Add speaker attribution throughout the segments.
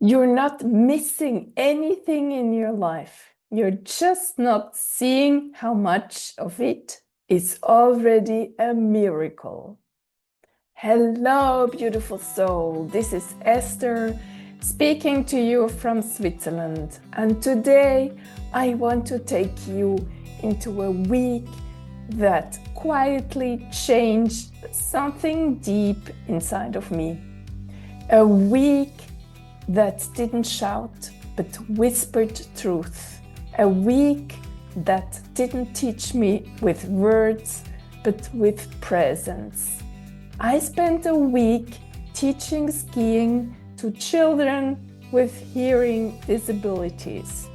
Speaker 1: You're not missing anything in your life. You're just not seeing how much of it is already a miracle. Hello, beautiful soul. This is Esther speaking to you from Switzerland. And today I want to take you into a week that quietly changed something deep inside of me. A week that didn't shout, but whispered truth. A week that didn't teach me with words, but with presence. I spent a week teaching skiing to children with hearing disabilities.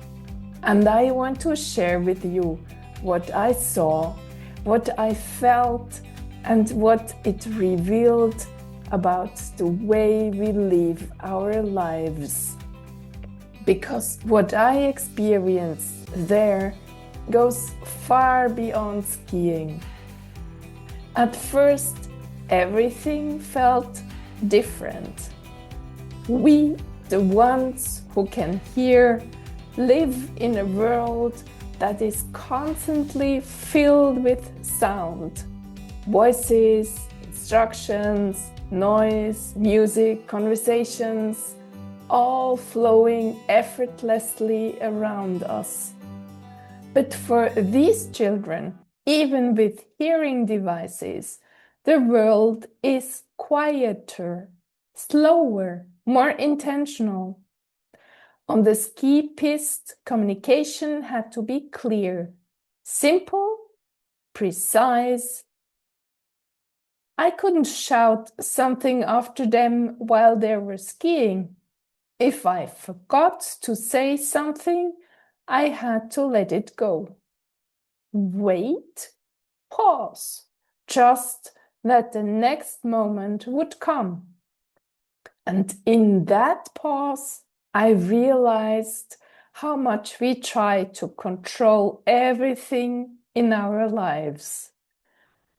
Speaker 1: And I want to share with you what I saw, what I felt, and what it revealed about the way we live our lives. Because what I experienced there goes far beyond skiing. At first, everything felt different. We, the ones who can hear, live in a world that is constantly filled with sound, voices, instructions, noise, music, conversations, all flowing effortlessly around us. But for these children, even with hearing devices, the world is quieter, slower, more intentional. On the ski piste, communication had to be clear, simple, precise. I couldn't shout something after them while they were skiing. If I forgot to say something, I had to let it go. Wait, pause, just that the next moment would come. And in that pause, I realized how much we try to control everything in our lives.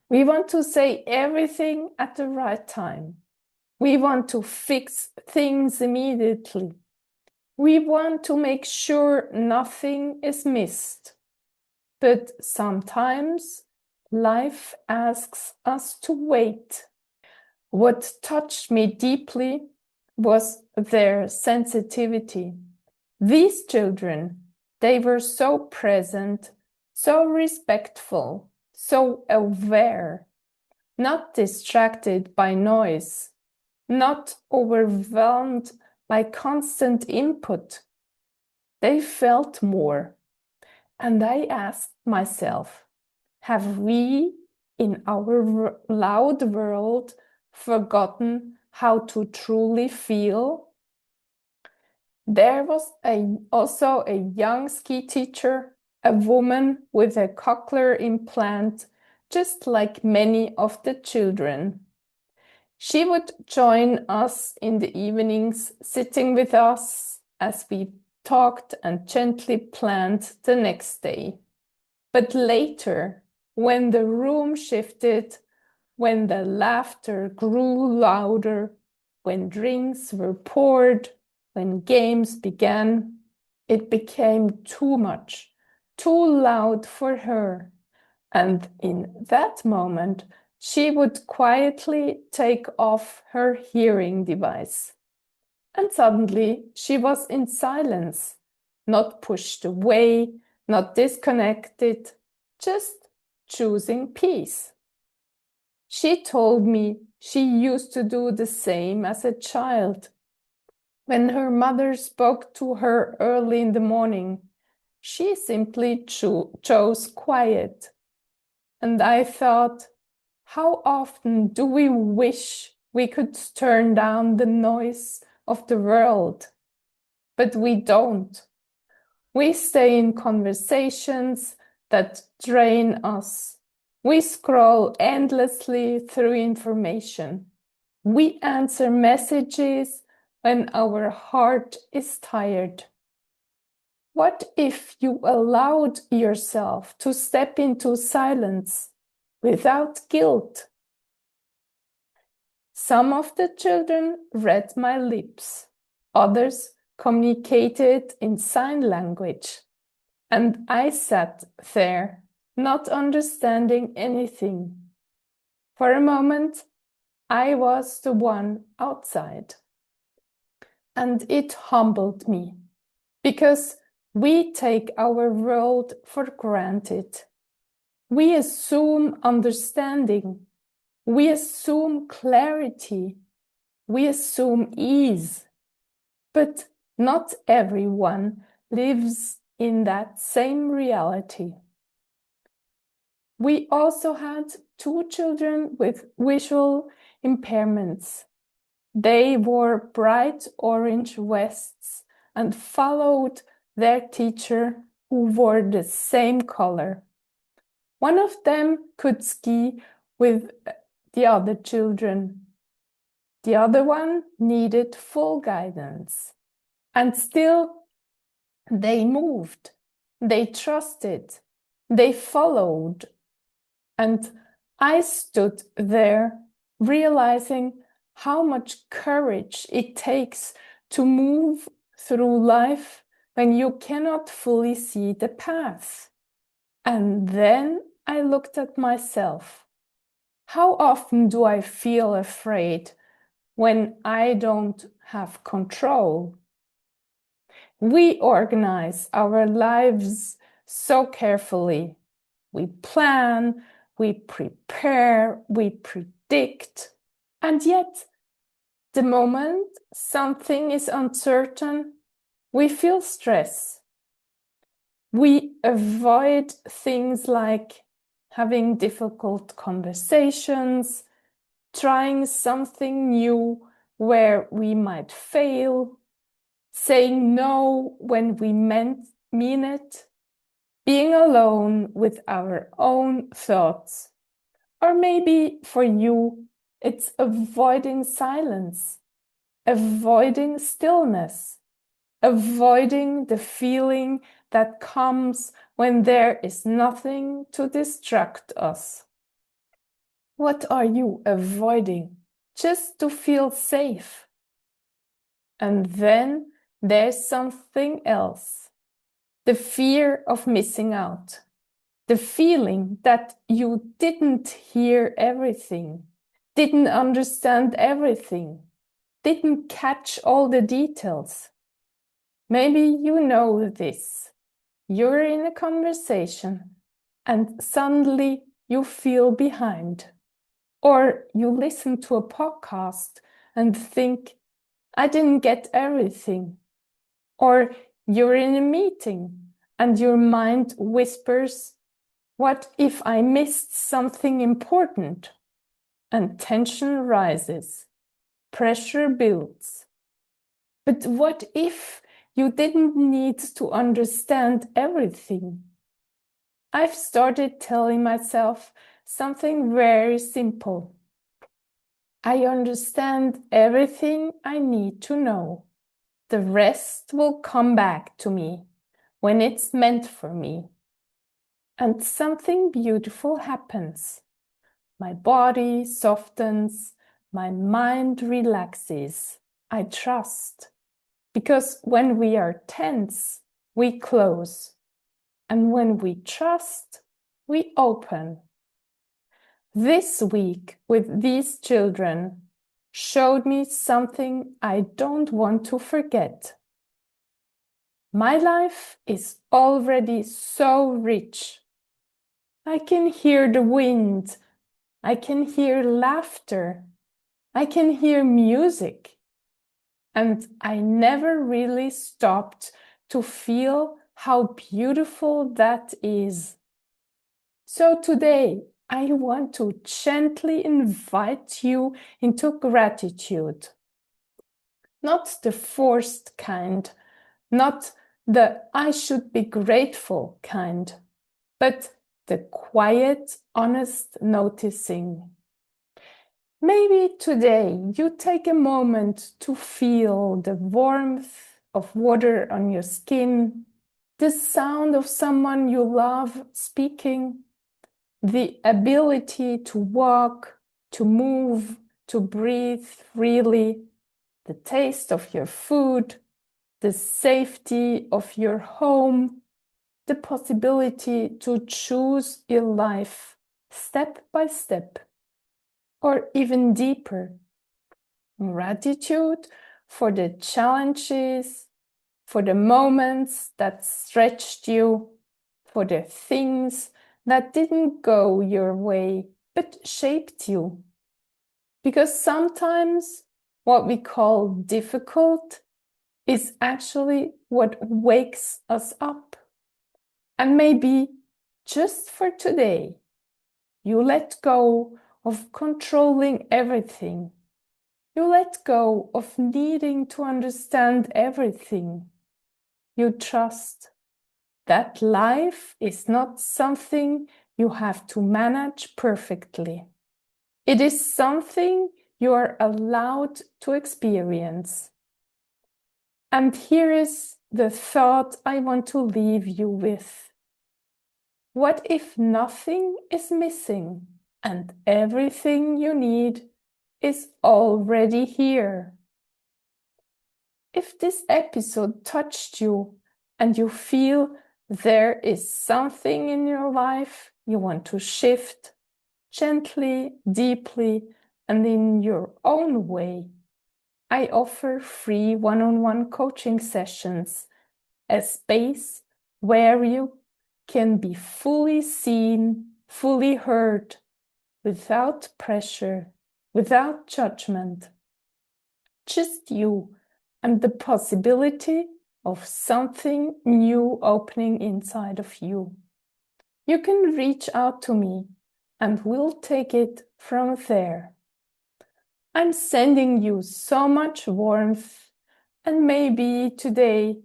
Speaker 1: We want to say everything at the right time. We want to fix things immediately. We want to make sure nothing is missed. But sometimes life asks us to wait. What touched me deeply was their sensitivity. These children, they were so present, so respectful, so aware, not distracted by noise, not overwhelmed by constant input. They felt more. And I asked myself, have we in our loud world forgotten how to truly feel? There was also a young ski teacher, a woman with a cochlear implant, just like many of the children. She would join us in the evenings, sitting with us as we talked and gently planned the next day. But later, when the room shifted, when the laughter grew louder, when drinks were poured, when games began, it became too much, too loud for her. And in that moment, she would quietly take off her hearing device. And suddenly she was in silence, not pushed away, not disconnected, just choosing peace. She told me she used to do the same as a child. When her mother spoke to her early in the morning, she simply chose quiet. And I thought, how often do we wish we could turn down the noise of the world? But we don't. We stay in conversations that drain us. We scroll endlessly through information. We answer messages when our heart is tired. What if you allowed yourself to step into silence without guilt? Some of the children read my lips. Others communicated in sign language, and I sat there, not understanding anything. For a moment, I was the one outside. And it humbled me, because we take our world for granted. We assume understanding. We assume clarity. We assume ease. But not everyone lives in that same reality. We also had 2 children with visual impairments. They wore bright orange vests and followed their teacher, who wore the same color. One of them could ski with the other children. The other one needed full guidance. And still, they moved, they trusted, they followed. And I stood there realizing how much courage it takes to move through life when you cannot fully see the path. And then I looked at myself. How often do I feel afraid when I don't have control? We organize our lives so carefully. We plan, we prepare, we predict. And yet, the moment something is uncertain, we feel stress. We avoid things like having difficult conversations, trying something new where we might fail, saying no when we mean it, being alone with our own thoughts. Or maybe for you, it's avoiding silence, avoiding stillness, avoiding the feeling that comes when there is nothing to distract us. What are you avoiding just to feel safe? And then there's something else. The fear of missing out. The feeling that you didn't hear everything, didn't understand everything, didn't catch all the details. Maybe you know this. You're in a conversation and suddenly you feel behind. Or you listen to a podcast and think, I didn't get everything. Or you're in a meeting and your mind whispers, what if I missed something important? And tension rises, pressure builds. But what if you didn't need to understand everything? I've started telling myself something very simple. I understand everything I need to know. The rest will come back to me when it's meant for me. And something beautiful happens. My body softens, my mind relaxes. I trust. Because when we are tense, we close. And when we trust, we open. This week with these children showed me something I don't want to forget. My life is already so rich. I can hear the wind. I can hear laughter. I can hear music. And I never really stopped to feel how beautiful that is. So today, I want to gently invite you into gratitude. Not the forced kind, not the I should be grateful kind, but the quiet, honest noticing. Maybe today you take a moment to feel the warmth of water on your skin, the sound of someone you love speaking, the ability to walk, to move, to breathe freely, the taste of your food, the safety of your home, the possibility to choose your life step by step, or even deeper. Gratitude for the challenges, for the moments that stretched you, for the things that didn't go your way but shaped you. Because sometimes what we call difficult is actually what wakes us up. And maybe just for today, you let go of controlling everything. You let go of needing to understand everything. You trust that life is not something you have to manage perfectly. It is something you are allowed to experience. And here is the thought I want to leave you with. What if nothing is missing and everything you need is already here? If this episode touched you and you feel there is something in your life you want to shift gently, deeply, and in your own way, I offer free one-on-one coaching sessions, a space where you can be fully seen, fully heard, without pressure, without judgment. Just you and the possibility of something new opening inside of you. You can reach out to me and we'll take it from there. I'm sending you so much warmth and maybe today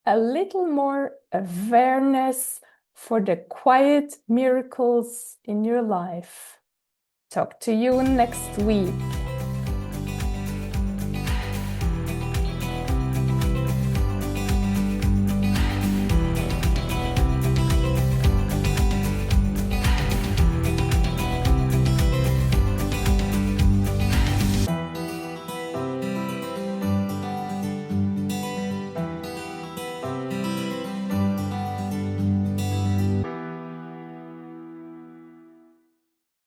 Speaker 1: a little more awareness for the quiet miracles in your life. Talk to you next week.